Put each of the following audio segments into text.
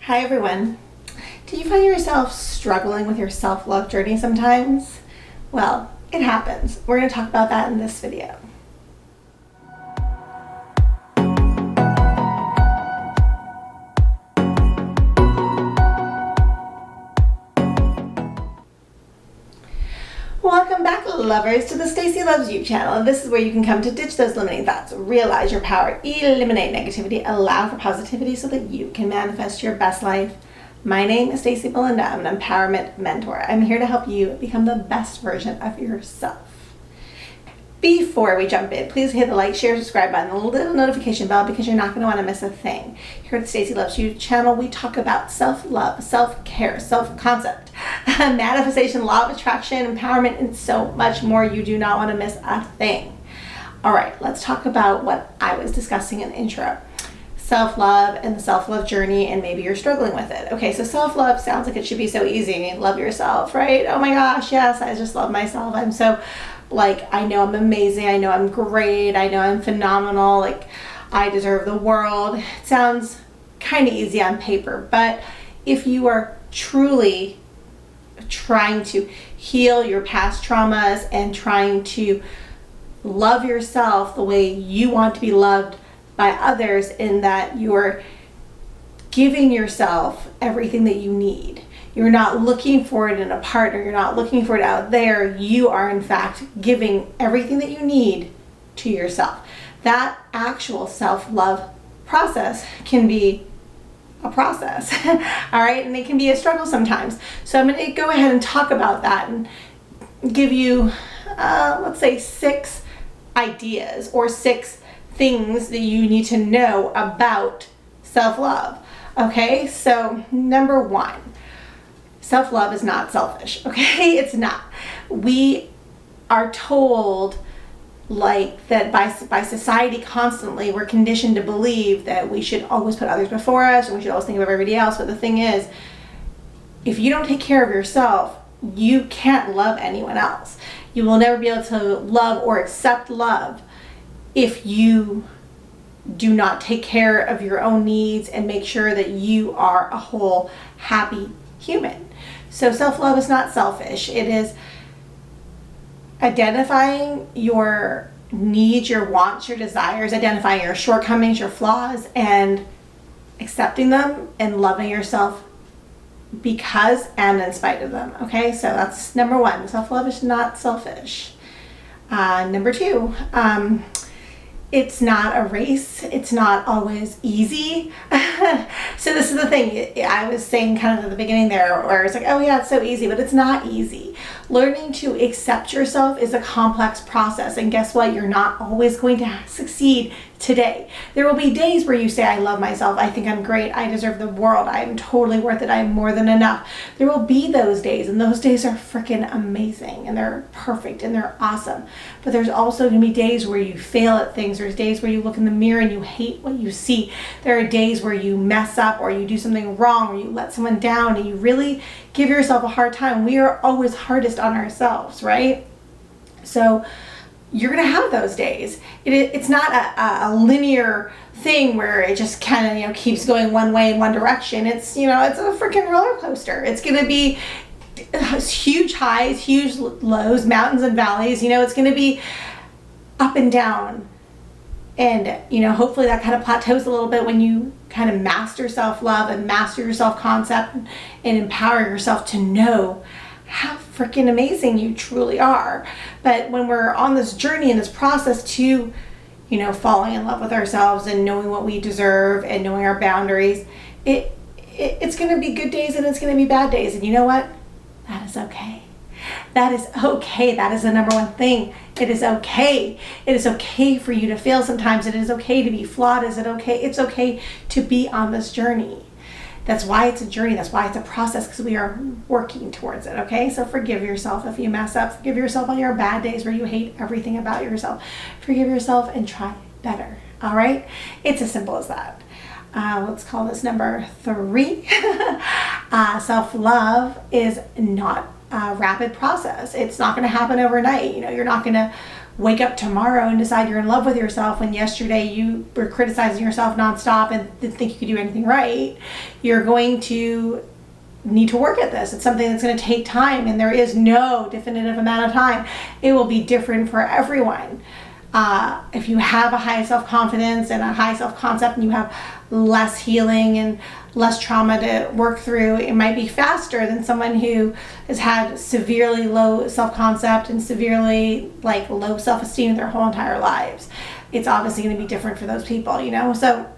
Hi everyone. Do you find yourself struggling with your self-love journey sometimes? Well, it happens. We're going to talk about that in this video. Welcome back, lovers, to the Stacy Loves You channel. This is where you can come to ditch those limiting thoughts, realize your power, eliminate negativity, allow for positivity so that you can manifest your best life. My name is Stacy Belinda. I'm an empowerment mentor. I'm here to help you become the best version of yourself. Before we jump in, please hit the like, share, subscribe button, the little notification bell, because you're not going to want to miss a thing. Here at the Stacy Loves You channel, we talk about self-love, self-care, self-concept, manifestation, law of attraction, empowerment, and so much more. You do not want to miss a thing. All right, let's talk about what I was discussing in the intro. Self-love and the self-love journey, and maybe you're struggling with it. Okay, so self-love sounds like it should be so easy. Love yourself, right? Oh my gosh, yes, I just love myself. I'm so, I know I'm amazing. I know I'm great. I know I'm phenomenal. I deserve the world. It sounds kind of easy on paper, but if you are truly trying to heal your past traumas and trying to love yourself the way you want to be loved by others, in that you're giving yourself everything that you need. You're not looking for it in a partner. You're not looking for it out there. You are, in fact, giving everything that you need to yourself. That actual self-love process can be a process, all right? And it can be a struggle sometimes. So I'm going to go ahead and talk about that and give you, let's say, 6 ideas or 6 things that you need to know about self-love. Okay, so number 1. Self-love is not selfish, okay? It's not. We are told that by society constantly, we're conditioned to believe that we should always put others before us and we should always think of everybody else. But the thing is, if you don't take care of yourself, you can't love anyone else. You will never be able to love or accept love if you do not take care of your own needs and make sure that you are a whole, happy human. So self-love is not selfish. It is identifying your needs, your wants, your desires, identifying your shortcomings, your flaws, and accepting them and loving yourself because and in spite of them. Okay, so that's number 1. Self-love is not selfish. Number 2, it's not a race. It's not always easy. So this is the thing I was saying kind of at the beginning there, where it's like, oh yeah, it's so easy, but it's not easy. Learning to accept yourself is a complex process. And guess what? You're not always going to succeed today. There will be days where you say, I love myself. I think I'm great. I deserve the world. I'm totally worth it. I'm more than enough. There will be those days, and those days are freaking amazing, and they're perfect, and they're awesome. But there's also going to be days where you fail at things. There's days where you look in the mirror and you hate what you see. There are days where you mess up, or you do something wrong, or you let someone down, and you really give yourself a hard time. We are always hardest on ourselves, right? So you're going to have those days. It's not a linear thing where it just kind of, keeps going one way in one direction. It's, it's a freaking roller coaster. It's going to be huge highs, huge lows, mountains and valleys. It's going to be up and down. And, hopefully that kind of plateaus a little bit when you kind of master self-love and master your self-concept and empower yourself to know how freaking amazing you truly are. But when we're on this journey and this process to, falling in love with ourselves and knowing what we deserve and knowing our boundaries, it's going to be good days and it's going to be bad days. And you know what? That is okay. That is okay. That is the number 1 thing. It is okay. It is okay for you to fail sometimes. It is okay to be flawed. Is it okay? It's okay to be on this journey. That's why it's a journey. That's why it's a process, because we are working towards it, okay? So forgive yourself if you mess up. Forgive yourself on your bad days where you hate everything about yourself. Forgive yourself and try better, all right? It's as simple as that. Let's call this number 3. Self-love is not a rapid process. It's not going to happen overnight. You're not going to wake up tomorrow and decide you're in love with yourself when yesterday you were criticizing yourself nonstop and didn't think you could do anything right. You're going to need to work at this. It's something that's going to take time, and there is no definitive amount of time. It will be different for everyone. If you have a high self-confidence and a high self-concept and you have less healing and less trauma to work through, it might be faster than someone who has had severely low self-concept and severely low self-esteem their whole entire lives. It's obviously going to be different for those people, so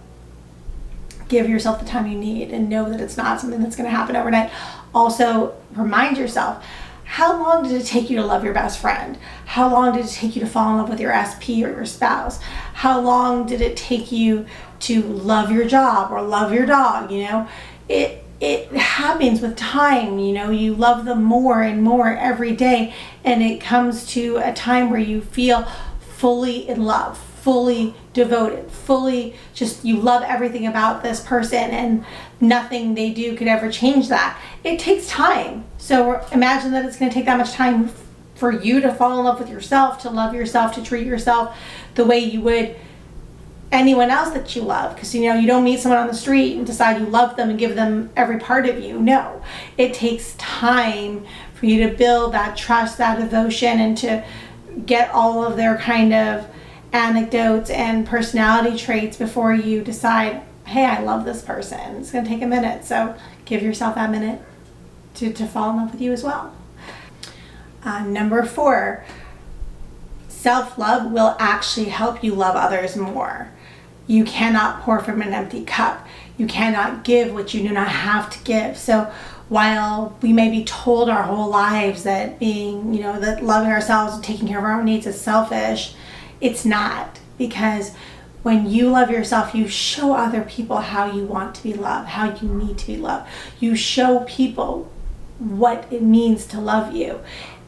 give yourself the time you need and know that it's not something that's going to happen overnight. Also, remind yourself, how long did it take you to love your best friend? How long did it take you to fall in love with your SP or your spouse? How long did it take you to love your job or love your dog? It happens with time. You love them more and more every day, and it comes to a time where you feel fully in love, fully devoted, fully just, you love everything about this person and nothing they do could ever change that. It takes time. So imagine that it's going to take that much time for you to fall in love with yourself, to love yourself, to treat yourself the way you would anyone else that you love. Because you don't meet someone on the street and decide you love them and give them every part of you. No, it takes time for you to build that trust, that devotion, and to get all of their kind of anecdotes and personality traits before you decide, hey, I love this person. It's going to take a minute. So give yourself that minute to fall in love with you as well. Number 4, self-love will actually help you love others more. You cannot pour from an empty cup. You cannot give what you do not have to give. So while we may be told our whole lives that being, that loving ourselves and taking care of our own needs is selfish, it's not. Because when you love yourself, you show other people how you want to be loved, how you need to be loved. You show people what it means to love you.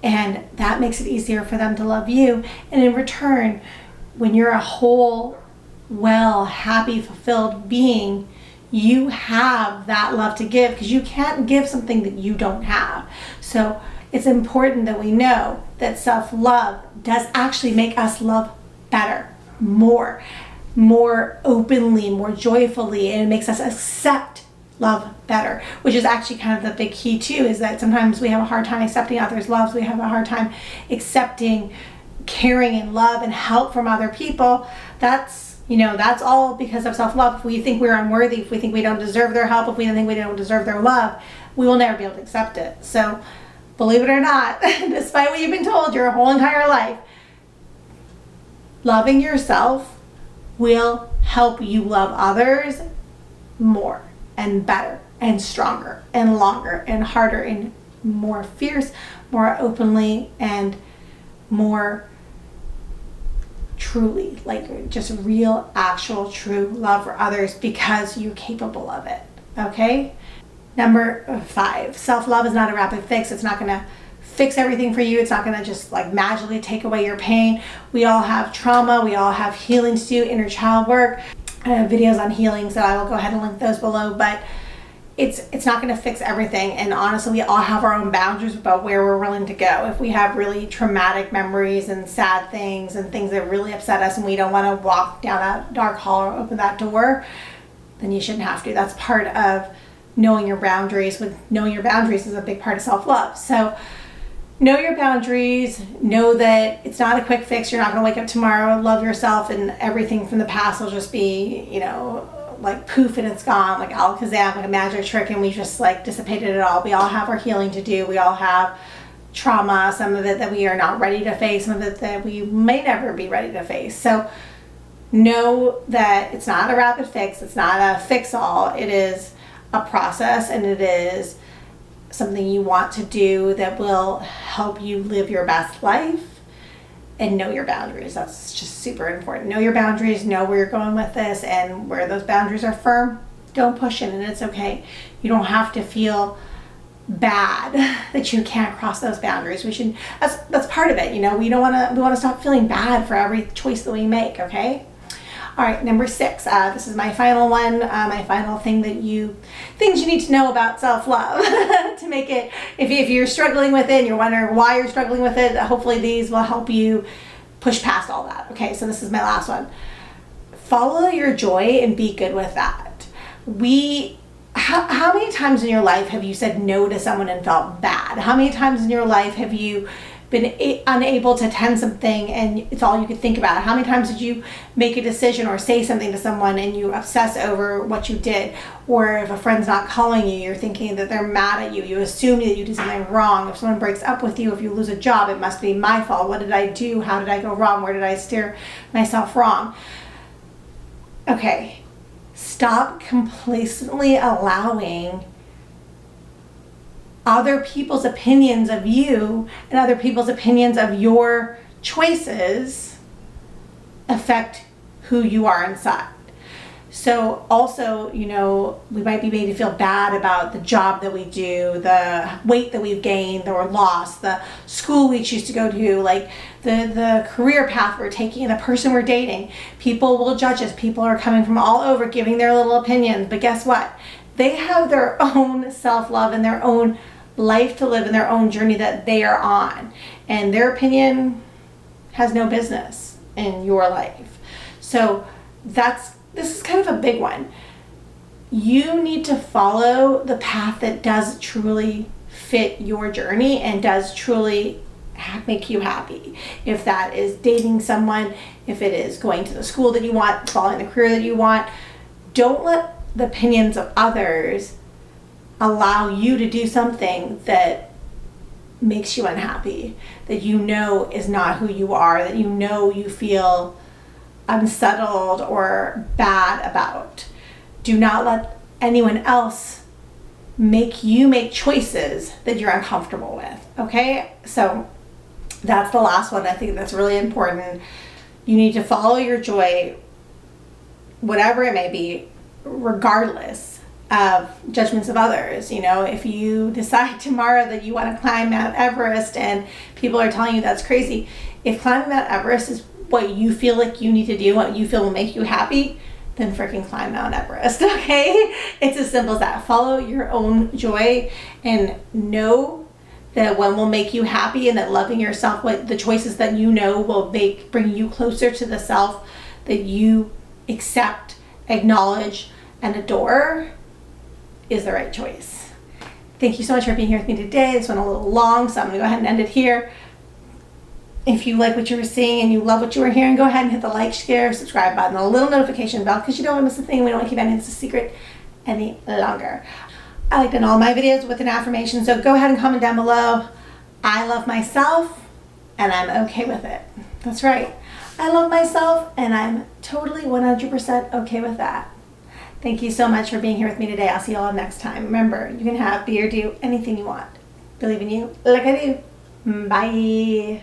And that makes it easier for them to love you. And in return, when you're a whole, well, happy, fulfilled being, you have that love to give, because you can't give something that you don't have. So it's important that we know that self-love does actually make us love better, more openly, more joyfully, and it makes us accept love better, which is actually kind of the big key too, is that sometimes we have a hard time accepting others' loves. We have a hard time accepting caring and love and help from other people. That's all because of self-love. If we think we're unworthy, if we think we don't deserve their help, if we think we don't deserve their love, we will never be able to accept it. So believe it or not, despite what you've been told your whole entire life, loving yourself will help you love others more and better and stronger and longer and harder and more fierce, more openly, and more truly, just real, actual, true love for others, because you're capable of it. Okay? Number 5, self-love is not a rapid fix. It's not going to fix everything for you. It's not going to just magically take away your pain. We all have trauma. We all have healing to do, inner child work. I have videos on healing, so I will go ahead and link those below, but it's not going to fix everything. And honestly, we all have our own boundaries about where we're willing to go. If we have really traumatic memories and sad things and things that really upset us and we don't want to walk down that dark hall or open that door, then you shouldn't have to. That's part of knowing your boundaries. Knowing your boundaries is a big part of self-love. So know your boundaries. Know that it's not a quick fix. You're not going to wake up tomorrow, love yourself, and everything from the past will just be, poof, and it's gone, like Alakazam, like a magic trick, and we just dissipated it all. We all have our healing to do. We all have trauma, some of it that we are not ready to face, some of it that we may never be ready to face. So know that it's not a rapid fix. It's not a fix-all. It is a process, and it is something you want to do that will help you live your best life. And know your boundaries. That's just super important. Know your boundaries, know where you're going with this, and where those boundaries are firm, don't push it, and it's okay. You don't have to feel bad that you can't cross those boundaries. That's part of it, we want to stop feeling bad for every choice that we make, okay? All right, number 6. This is my final one. My final things you need to know about self-love to make it. If you're struggling with it and you're wondering why you're struggling with it, hopefully these will help you push past all that. Okay, so this is my last one. Follow your joy and be good with that. How many times in your life have you said no to someone and felt bad? How many times in your life have you been unable to attend something and it's all you could think about? How many times did you make a decision or say something to someone and you obsess over what you did? Or if a friend's not calling you, you're thinking that they're mad at you. You assume that you did something wrong. If someone breaks up with you, if you lose a job, it must be my fault. What did I do? How did I go wrong? Where did I steer myself wrong? Okay, stop complacently allowing other people's opinions of you and other people's opinions of your choices affect who you are inside. So also, you know, we might be made to feel bad about the job that we do, the weight that we've gained or lost, the school we choose to go to, like the career path we're taking, the person we're dating. People will judge us. People are coming from all over giving their little opinions. But guess what? They have their own self-love and their own life to live and their own journey that they are on. And their opinion has no business in your life. So this is kind of a big one. You need to follow the path that does truly fit your journey and does truly make you happy. If that is dating someone, if it is going to the school that you want, following the career that you want, don't let the opinions of others allow you to do something that makes you unhappy, that you know is not who you are, that you know you feel unsettled or bad about. Do not let anyone else make you make choices that you're uncomfortable with. Okay, so that's the last one. I think that's really important. You need to follow your joy, whatever it may be, regardless of judgments of others. You know, if you decide tomorrow that you want to climb Mount Everest and people are telling you that's crazy, if climbing Mount Everest is what you feel like you need to do, what you feel will make you happy, then freaking climb Mount Everest, okay? It's as simple as that. Follow your own joy and know that one will make you happy, and that loving yourself, what the choices that you know will bring you closer to the self that you accept, acknowledge, and adore is the right choice. Thank you so much for being here with me today. This went a little long, so I'm going to go ahead and end it here. If you like what you were seeing and you love what you were hearing, go ahead and hit the like, share, subscribe button, the little notification bell, because you don't want to miss a thing. We don't want to keep anything a secret any longer. I like to end all my videos with an affirmation, so go ahead and comment down below. I love myself and I'm okay with it. That's right. I love myself and I'm totally 100% okay with that. Thank you so much for being here with me today. I'll see you all next time. Remember, you can have, be, or do anything you want. Believe in you like I do. Bye.